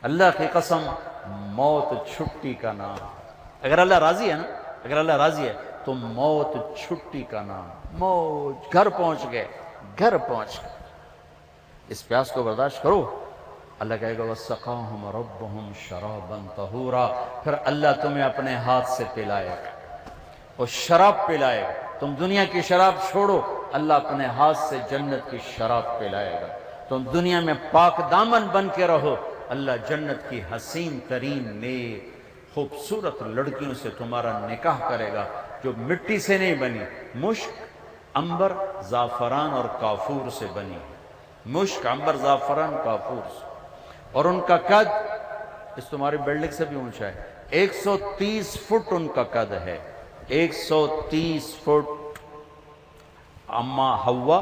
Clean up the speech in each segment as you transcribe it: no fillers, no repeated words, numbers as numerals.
اللہ کی قسم موت چھٹی کا نام. اگر اللہ راضی ہے نا، اگر اللہ راضی ہے تو موت چھٹی کا نام. موج، گھر پہنچ گئے، گھر پہنچ گئے. اس پیاس کو برداشت کرو. اللہ کہے گا وَسَقَاهُمْ رَبُّهُمْ شَرَابًا طَهُورًا، پھر اللہ تمہیں اپنے ہاتھ سے پلائے گا، اور شراب پلائے گا. تم دنیا کی شراب چھوڑو، اللہ اپنے ہاتھ سے جنت کی شراب پلائے گا. تم دنیا میں پاک دامن بن کے رہو، اللہ جنت کی حسین ترین نیک خوبصورت لڑکیوں سے تمہارا نکاح کرے گا، جو مٹی سے نہیں بنی، مشک، عنبر، زعفران اور کافور سے بنی. مشک، عنبر، زعفران، کافور سے. اور ان کا قد اس تمہاری بلڈنگ سے بھی اونچا ہے. 130 فٹ ان کا قد ہے. 130 فٹ. اماں حوا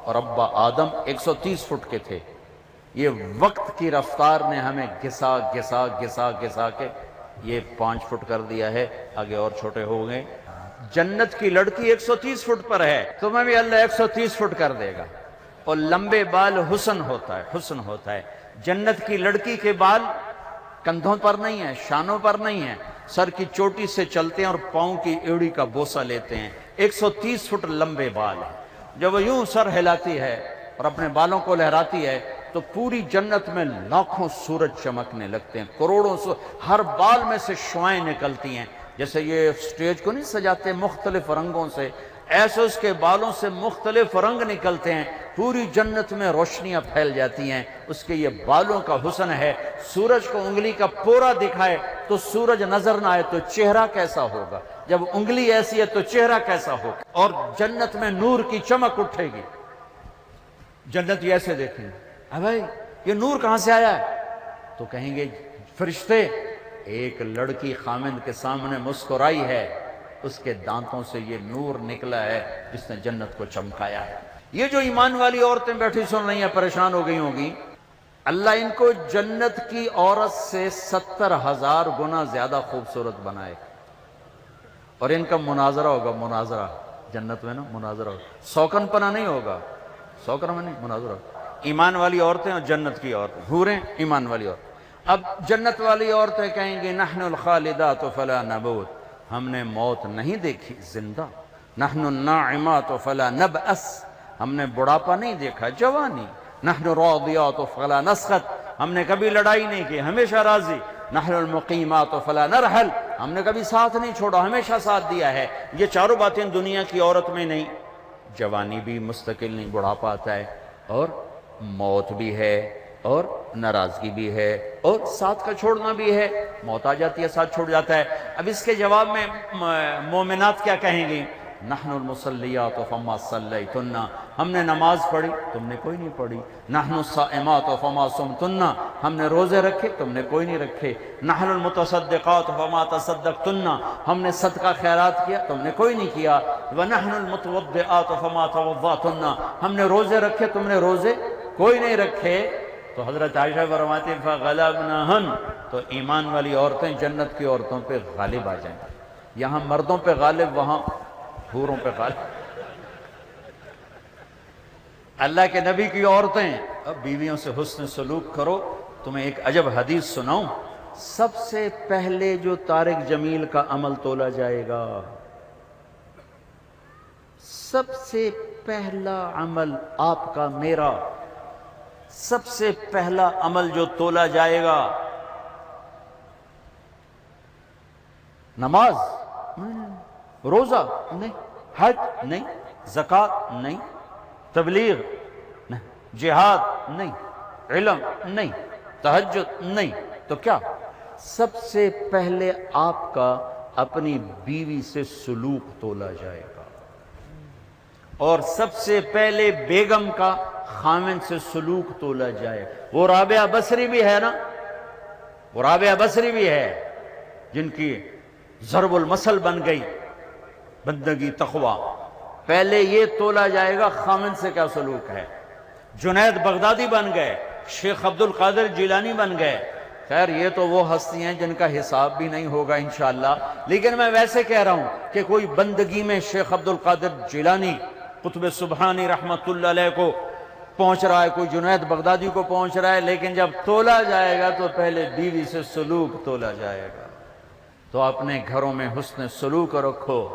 اور ابا آدم 130 فٹ کے تھے. یہ وقت کی رفتار نے ہمیں گھسا گھسا گھسا گھسا کے یہ 5 فٹ کر دیا ہے، آگے اور چھوٹے ہو گئے. جنت کی لڑکی 130 فٹ پر ہے، تمہیں بھی اللہ 130 فٹ کر دے گا. اور لمبے بال حسن ہوتا ہے، حسن ہوتا ہے. جنت کی لڑکی کے بال کندھوں پر نہیں ہیں، شانوں پر نہیں ہیں، سر کی چوٹی سے چلتے ہیں اور پاؤں کی ایڑی کا بوسہ لیتے ہیں. 130 فٹ لمبے بال ہیں. جب وہ یوں سر ہلاتی ہے اور اپنے بالوں کو لہراتی ہے تو پوری جنت میں لاکھوں سورج چمکنے لگتے ہیں، کروڑوں ہر بال میں سے شعائیں نکلتی ہیں. جیسے یہ سٹیج کو نہیں سجاتے مختلف رنگوں سے، ایسے اس کے بالوں سے مختلف رنگ نکلتے ہیں. پوری جنت میں روشنیاں پھیل جاتی ہیں. اس کے یہ بالوں کا حسن ہے. سورج کو انگلی کا پورا دکھائے تو سورج نظر نہ آئے تو چہرہ کیسا ہوگا؟ جب انگلی ایسی ہے تو چہرہ کیسا ہوگا؟ اور جنت میں نور کی چمک اٹھے گی. جنت ایسے دیکھیں گے، بھائی یہ نور کہاں سے آیا ہے؟ تو کہیں گے فرشتے، ایک لڑکی خامند کے سامنے مسکرائی ہے، اس کے دانتوں سے یہ نور نکلا ہے جس نے جنت کو چمکایا ہے. یہ جو ایمان والی عورتیں بیٹھی سن رہی ہیں پریشان ہو گئی ہوں گی، اللہ ان کو جنت کی عورت سے 70,000 گنا زیادہ خوبصورت بنائے. اور ان کا مناظرہ ہوگا، مناظرہ جنت میں نا، مناظرہ ہوگا. سوکن پنا نہیں ہوگا، سوکن میں نہیں، مناظرہ ہوگا. ایمان والی عورتیں اور جنت کی عورتیں، حوریں، ایمان والی عورتیں. اب جنت والی عورتیں کہیں گی نحن الخالدات فلا نموت، ہم نے موت نہیں دیکھی، زندہ. نحن الناعمات فلا نبأس، ہم نے بڑھاپا نہیں دیکھا، جوانی. نحن الراضیات فلا نسخط، ہم نے کبھی لڑائی نہیں کی، ہمیشہ راضی. نحن المقیمات فلا نرحل، ہم نے کبھی ساتھ نہیں چھوڑا، ہمیشہ ساتھ دیا ہے. یہ چاروں باتیں دنیا کی عورت میں نہیں. جوانی بھی مستقل نہیں، بڑھاپا آتا ہے، اور موت بھی ہے، اور ناراضگی بھی ہے، اور ساتھ کا چھوڑنا بھی ہے. موت آ جاتی ہے، ساتھ چھوڑ جاتا ہے. اب اس کے جواب میں مومنات کیا کہیں گی؟ نحن المصلیات فما صلیتن، ہم نے نماز پڑھی، تم نے کوئی نہیں پڑھی. نحن الصائمات فما صمتن، ہم نے روزے رکھے، تم نے کوئی نہیں رکھے. نحن المتصدقات فما تصدقتن، ہم نے صدقہ خیرات کیا، تم نے کوئی نہیں کیا. ونحن المتوضئات فما توضأتن، ہم نے روزے رکھے، تم نے روزے کوئی نہیں رکھے. تو حضرت عائشہ فرماتی ہیں فغلبنہن، تو ایمان والی عورتیں جنت کی عورتوں پہ غالب آ جائیں. یہاں مردوں پہ غالب، وہاں حوروں پہ غالب. اللہ کے نبی کی عورتیں، اب بیویوں سے حسن سلوک کرو. تمہیں ایک عجب حدیث سناؤں. سب سے پہلے جو طارق جمیل کا عمل تولا جائے گا، سب سے پہلا عمل آپ کا، میرا، سب سے پہلا عمل جو تولا جائے گا، نماز روزہ نہیں، حج نہیں، زکوٰۃ نہیں، تبلیغ نہیں، جہاد نہیں، علم نہیں، تہجد نہیں. تو کیا؟ سب سے پہلے آپ کا اپنی بیوی سے سلوک تولا جائے گا، اور سب سے پہلے بیگم کا خامن سے سلوک تولا جائے. وہ رابعہ بصری بھی ہے نا، وہ رابعہ بصری بھی ہے جن کی ضرب المثل بن گئی بندگی تقوی. پہلے یہ تولا جائے گا خامن سے کیا سلوک ہے. جنید بغدادی بن گئے، شیخ عبد القادر جیلانی بن گئے. خیر یہ تو وہ ہستی ہیں جن کا حساب بھی نہیں ہوگا انشاءاللہ. لیکن میں ویسے کہہ رہا ہوں کہ کوئی بندگی میں شیخ عبد القادر جیلانی قطب سبحانی رحمت اللہ علیہ کو پہنچ رہا ہے، کوئی جنید بغدادی کو پہنچ رہا ہے، لیکن جب تولا جائے گا تو پہلے بیوی سے سلوک تولا جائے گا۔ تو اپنے گھروں میں حسن سلوک رکھو۔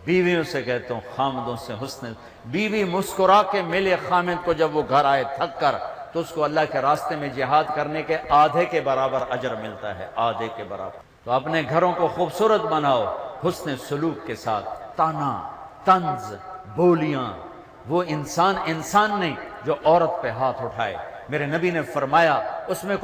بیویوں سے کہتا ہوں خامدوں سے حسن، بیوی مسکرا کے ملے خامد کو جب وہ گھر آئے تھک کر، تو اس کو اللہ کے راستے میں جہاد کرنے کے آدھے کے برابر اجر ملتا ہے، آدھے کے برابر۔ تو اپنے گھروں کو خوبصورت بناؤ حسن سلوک کے ساتھ۔ تانا، طنز، بولیاں، وہ انسان نہیں جو عورت پہ ہاتھ اٹھائے۔ میرے نبی نے فرمایا اس میں